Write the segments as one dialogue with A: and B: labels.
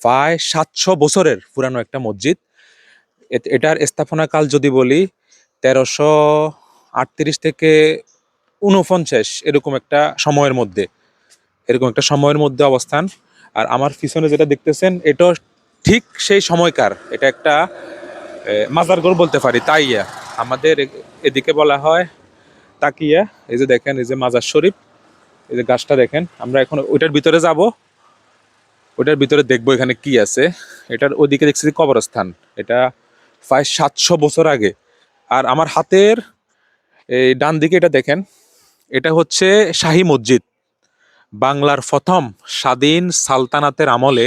A: প্রায় 700 বছরের পুরানো একটা মসজিদ। এটার স্থাপনা কাল যদি বলি 1338 থেকে 49 এরকম একটা সময়ের মধ্যে অবস্থান। আর আমার পিছনে যেটা দেখতেছেন এটা ঠিক সেই সময়কার, এটা একটা মাজারঘর বলতে পারি, তাইয়া আমাদের এদিকে বলা হয় তাকিয়া। এই যে দেখেন, এই যে মাজার শরীফ, এই যে গাছটা দেখেন। আমরা এখন ওইটার ভিতরে যাব, ওইটার ভিতরে দেখবো এখানে কি আছে। এটার ওইদিকে দেখছি কবরস্থান। এটা প্রায় 700 বছর আগে। আর আমার হাতের এই ডান দিকে এটা দেখেন, এটা হচ্ছে শাহী মসজিদ। বাংলার প্রথম স্বাধীন সালতানাতের আমলে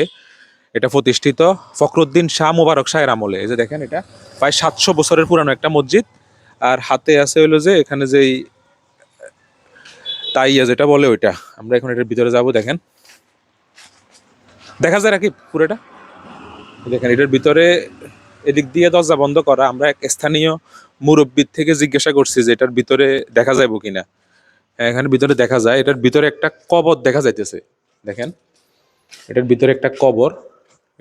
A: এটা প্রতিষ্ঠিত, ফখরুদ্দিন শাহ মুবারক শাহের আমলে। এই যে দেখেন, এটা প্রায় 700 বছরের পুরানো একটা মসজিদ। আর হাতে আছে হইলো যে এখানে যেই তাইয়া যেটা বলে ওইটা। আমরা এখন এটার ভিতরে যাব। দেখেন, দেখা যায় নাকি পুরোটা? দেখেন এটার ভিতরে এদিক দিয়ে দরজা বন্ধ করা। আমরা এক স্থানীয় মুরব্বির থেকে জিজ্ঞাসা করছি যে এটার ভিতরে দেখা যাইব কিনা। হ্যাঁ, এখানে ভিতরে দেখা যায়। এটার ভিতরে একটা কবর দেখা যাইতেছে। দেখেন, এটার ভিতরে একটা কবর।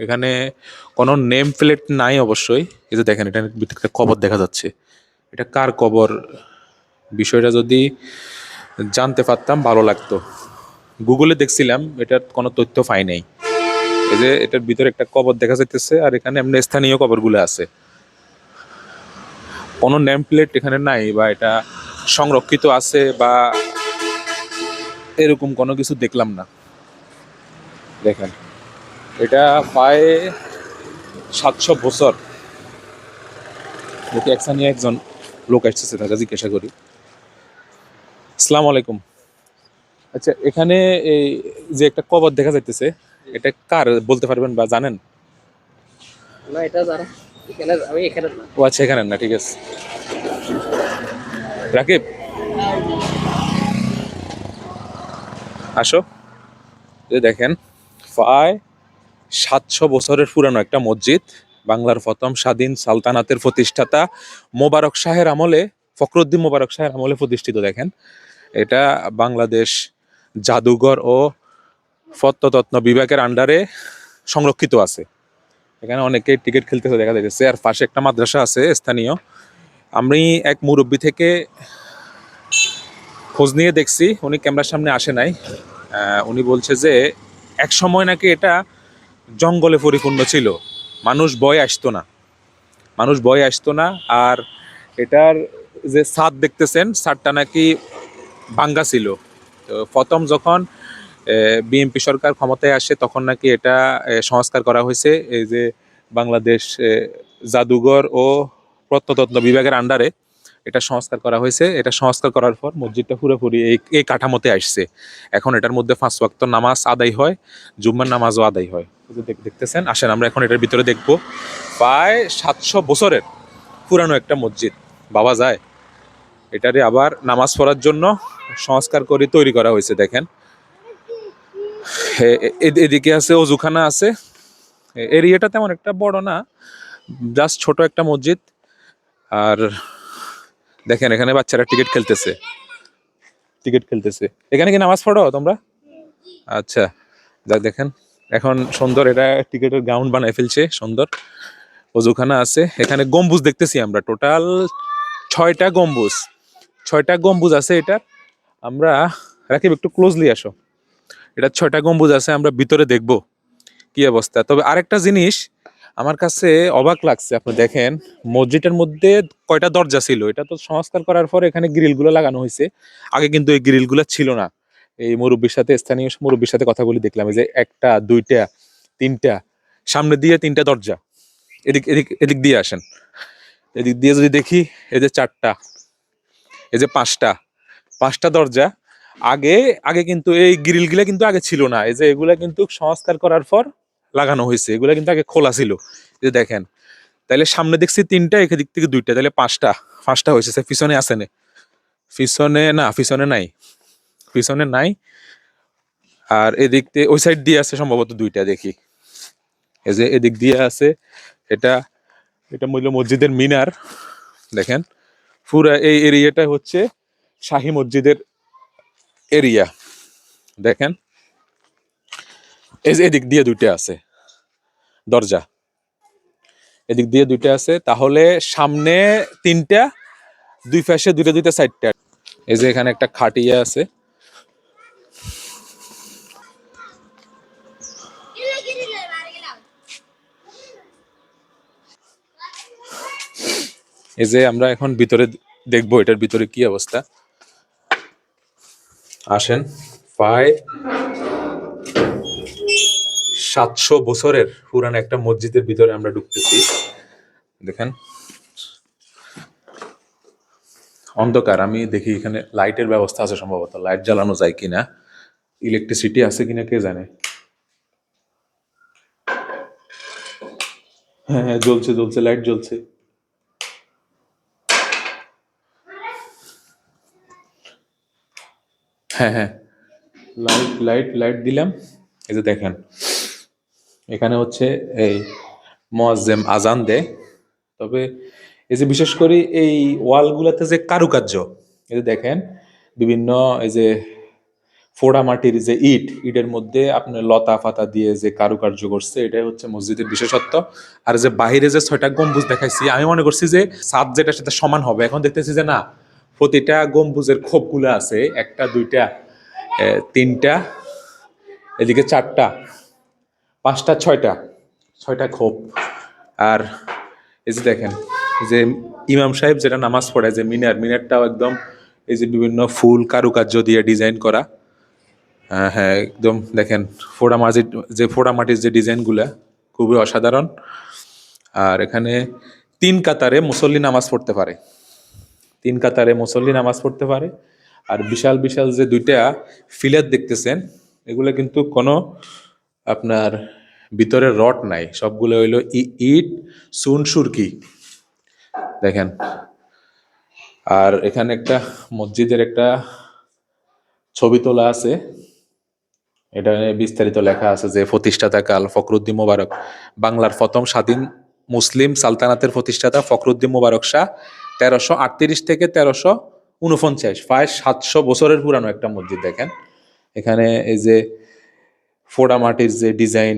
A: এখানে কোনো নেম প্লেট নাই অবশ্যই। এই যে দেখেন, এটার ভিতরে একটা কবর দেখা যাচ্ছে। এটা কার কবর, বিষয়টা যদি জানতে পারতাম ভালো লাগতো। গুগলে দেখছিলাম, এটার কোনো তথ্য পাই নাই। এই যে এটার ভিতরে একটা কবর দেখা যাইতেছে, আর এখানে এমনি স্থানীয় কবরগুলো আছে। কোনো নেম প্লেট এখানে নাই, বা এটা সংরক্ষিত আছে বা এরকম কোনো কিছু দেখলাম না। দেখেন, এটা প্রায় 700 বছর। দেখি স্থানীয় একজন লোক আসতেছে, তাকে জিজ্ঞাসা করি। আসসালামু আলাইকুম। আচ্ছা, এখানে এই যে একটা কবর দেখা যাইতেছে, এটা কার বলতে পারবেন বা জানেন?
B: না, এটা জানা। এখানে আমি এখানে না।
A: ও আচ্ছা, এখানে না, ঠিক আছে। রাকিব, আসো। এই দেখেন, প্রায় 700 বছরের পুরানো একটা মসজিদ। বাংলার প্রথম স্বাধীন সালতানাতের প্রতিষ্ঠাতা মোবারক শাহের আমলে, ফখরুদ্দিন মোবারক শাহের আমলে প্রতিষ্ঠিত। দেখেন, এটা বাংলাদেশ জাদুঘর ও প্রত্নতত্ত্ব বিভাগের আন্ডারে সংরক্ষিত আছে। এখানে অনেকে টিকিট খেলতেছে দেখা যাচ্ছে। আর পাশে একটা মাদ্রাসা আছে স্থানীয়। আমি এক মুরব্বী থেকে খোঁজ নিয়ে দেখছি, উনি ক্যামেরার সামনে আসে নাই। উনি বলছে যে এক সময় নাকি এটা জঙ্গলে পরিপূর্ণ ছিল, মানুষ ভয়ে আসতো না, মানুষ ভয়ে আসতো না। আর এটার যে ছাদ দেখতেছেন, ছাদটা নাকি ভাঙ্গা ছিল। তো প্রথম যখন বিএনপি সরকার ক্ষমতায় আসে, তখন নাকি এটা সংস্কার করা হয়েছে। এই যে বাংলাদেশ জাদুঘর ও প্রত্নতত্ত্ব বিভাগের আন্ডারে এটা সংস্কার করা হয়েছে। এটা সংস্কার করার পর মসজিদটা পুরোপুরি এই কাঠামোতে আসছে। এখন এটার মধ্যে 5 ওয়াক্ত নামাজ আদায় হয়, জুম্মার নামাজও আদায় হয়। এই যে দেখতেছেন, আসেন আমরা এখন এটার ভিতরে দেখবো। প্রায় 700 বছরের পুরানো একটা মসজিদ, বাবা যায়। এটারে আবার নামাজ পড়ার জন্য সংস্কার করে তৈরি করা হয়েছে। দেখেন, এদিকে আছে অজুখানা আছে। এরিয়াটা তেমন একটা বড় না, জাস্ট ছোট একটা মসজিদ। আর দেখেন, এখানে বাচ্চারা টিকিট খেলতেছে, টিকিট খেলতেছে। এখানে কি নামাজ পড়ো তোমরা? আচ্ছা, দেখেন এখন সুন্দর এটা টিকিটের গ্রাউন্ড বানায় ফেলছে, সুন্দর অজুখানা আছে। এখানে গম্বুজ দেখতেছি আমরা, টোটাল 6টা গম্বুজ, 6টা গম্বুজ আছে এটা। আমরা রাকিব, একটু ক্লোজলি আসো। এটা 6টা গম্বুজ আছে, আমরা ভিতরে দেখব কি অবস্থা। তবে আরেকটা জিনিস আমার কাছে অবাক লাগছে, আপনি দেখেন মসজিদের মধ্যে কয়টা দরজা ছিল। এটা তো সংস্কার করার পর এখানে গ্রিলগুলো লাগানো হয়েছে, আগে কিন্তু এই গ্রিলগুলো ছিল না। এই মুরব্বীর সাথে, স্থানীয় মুরব্বীর সাথে কথা বলে দেখলাম, এই যে একটা, দুইটা, তিনটা, সামনে দিয়ে 3টা দরজা। এদিক এদিক এদিক দিয়ে আসেন, এদিক দিয়ে যদি দেখি, এই যে 4টা, এই যে 5টা, 5টা দরজা। আগে আগে কিন্তু এই গ্রিলগুলা কিন্তু আগে ছিল না। এই যে এগুলা কিন্তু সংস্কার করার পর লাগানো হয়েছে, এগুলা কিন্তু আগে খোলা ছিল। এই যে দেখেন, তাইলে সামনে দেখছি 3টা, এদিক থেকে 2টা, তাহলে 5টা, 5টা হয়েছে। পিছনে আছে না? পিছনে না, পিছনে নাই, পিছনে নাই। আর এদিক দিয়ে ওই সাইড দিয়ে আছে সম্ভবত 2টা, দেখি। এই যে এদিক দিয়ে আছে। এটা এটা মূল্য মসজিদের মিনার। দেখেন, পুরা এই এরিয়াটা হচ্ছে শাহী মসজিদের এরিয়া। দেখেন, এই যে এদিক দিয়ে 2টা আছে। দরজা, এদিক দিয়ে দুইটা আছে, তাহলে সামনে তিনটা, দুই পাশে দুইটা দুইটা সাইডটা। এই যে এখানে একটা খাটিয়া আছে, এই যে আমরা এখন ভিতরে দেখবো এটার ভিতরে কি অবস্থা। আসেন, প্রায় 700 বছরের পুরানো একটা মসজিদের ভিতরে আমরা ঢুকতেছি। দেখেন অন্ধকার, আমি দেখি এখানে লাইটের ব্যবস্থা আছে, সম্ভবত লাইট জ্বালানো যায় কিনা, ইলেকট্রিসিটি আছে কিনা কে জানে। হ্যাঁ হ্যাঁ, জ্বলছে জ্বলছে, লাইট জ্বলছে। হ্যাঁ হ্যাঁ, লাইট লাইট লাইট দিলাম। এই যে দেখেন এখানে হচ্ছে এই মুয়াজ্জিম আজান দেয়। তবে এই যে বিশেষ করে এই ওয়ালগুলোতে যে কারুকার্য, এই যে দেখেন বিভিন্ন এই যে ফোড়া মাটির যে ইটের মধ্যে আপনার লতা ফাতা দিয়ে যে কারুকার্য করছে, এটাই হচ্ছে মসজিদের বিশেষত্ব। আর যে বাহিরে যে 6টা গম্বুজ দেখাইছি, আমি মনে করছি যে ছাদ যেটার সাথে সমান হবে, এখন দেখতেছি যে না, প্রতিটা গম্বুজের খোপগুলো আছে, একটা দুইটা তিনটা, এদিকে চারটা, পাঁচটা, ছয়টা খোপ। আর এই যে দেখেন যে ইমাম সাহেব যেটা নামাজ পড়ে, যে মিনারটাও একদম এই যে বিভিন্ন ফুল কারুকার্য দিয়ে ডিজাইন করা। হ্যাঁ হ্যাঁ, একদম দেখেন ফোড়া মাটির যে ডিজাইনগুলা খুবই অসাধারণ। আর এখানে 3 কাতারে মুসল্লি নামাজ পড়তে পারে, 3 কাতারে মুসল্লি নামাজ পড়তে পারে। আর বিশাল বিশাল যে দুইটা ফিলার দেখতেছেন, এগুলো কিন্তু কোনো আপনার ভিতরে রড নাই, সবগুলো হইলো ইট চুন সুরকি। দেখেন, আর এখানে একটা মসজিদের একটা ছবি তোলা আছে, এটা নিয়ে বিস্তারিত লেখা আছে যে প্রতিষ্ঠাতা কাল ফখরুদ্দিন মোবারক, বাংলার প্রথম স্বাধীন মুসলিম সালতানাতের প্রতিষ্ঠাতা ফখরুদ্দিন মোবারক শাহ 1338 থেকে 1349, প্রায় 700 বছরের পুরানো একটা মসজিদ। দেখেন এখানে এই যে ফোড়া মাটির যে ডিজাইন,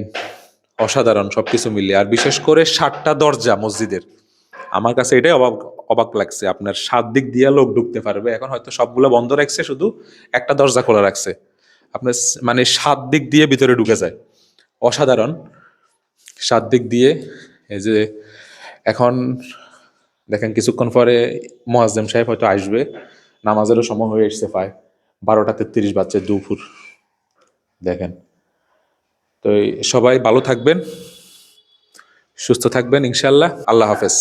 A: অসাধারণ সবকিছু মিলিয়ে। আর বিশেষ করে 7টা দরজা মসজিদের, আমার কাছে এটাই অবাক অবাক লাগছে। আপনার 7 দিক দিয়ে লোক ঢুকতে পারবে, এখন হয়তো সবগুলো বন্ধ রাখছে, শুধু একটা দরজা খোলা রাখছে। আপনার মানে 7 দিক দিয়ে ভিতরে ঢুকে যায়, অসাধারণ। 7 দিক দিয়ে এই যে এখন দেখেন কিছুক্ষণ পরে মুয়াজ্জিম সাহেব হয়তো আসবে, নামাজেরও সময় হয়ে এসছে, প্রায় 12টা 33 বাজছে দুপুর। দেখেন তো সবাই ভালো থাকবেন, সুস্থ থাকবেন ইনশাল্লাহ। আল্লাহ হাফেজ।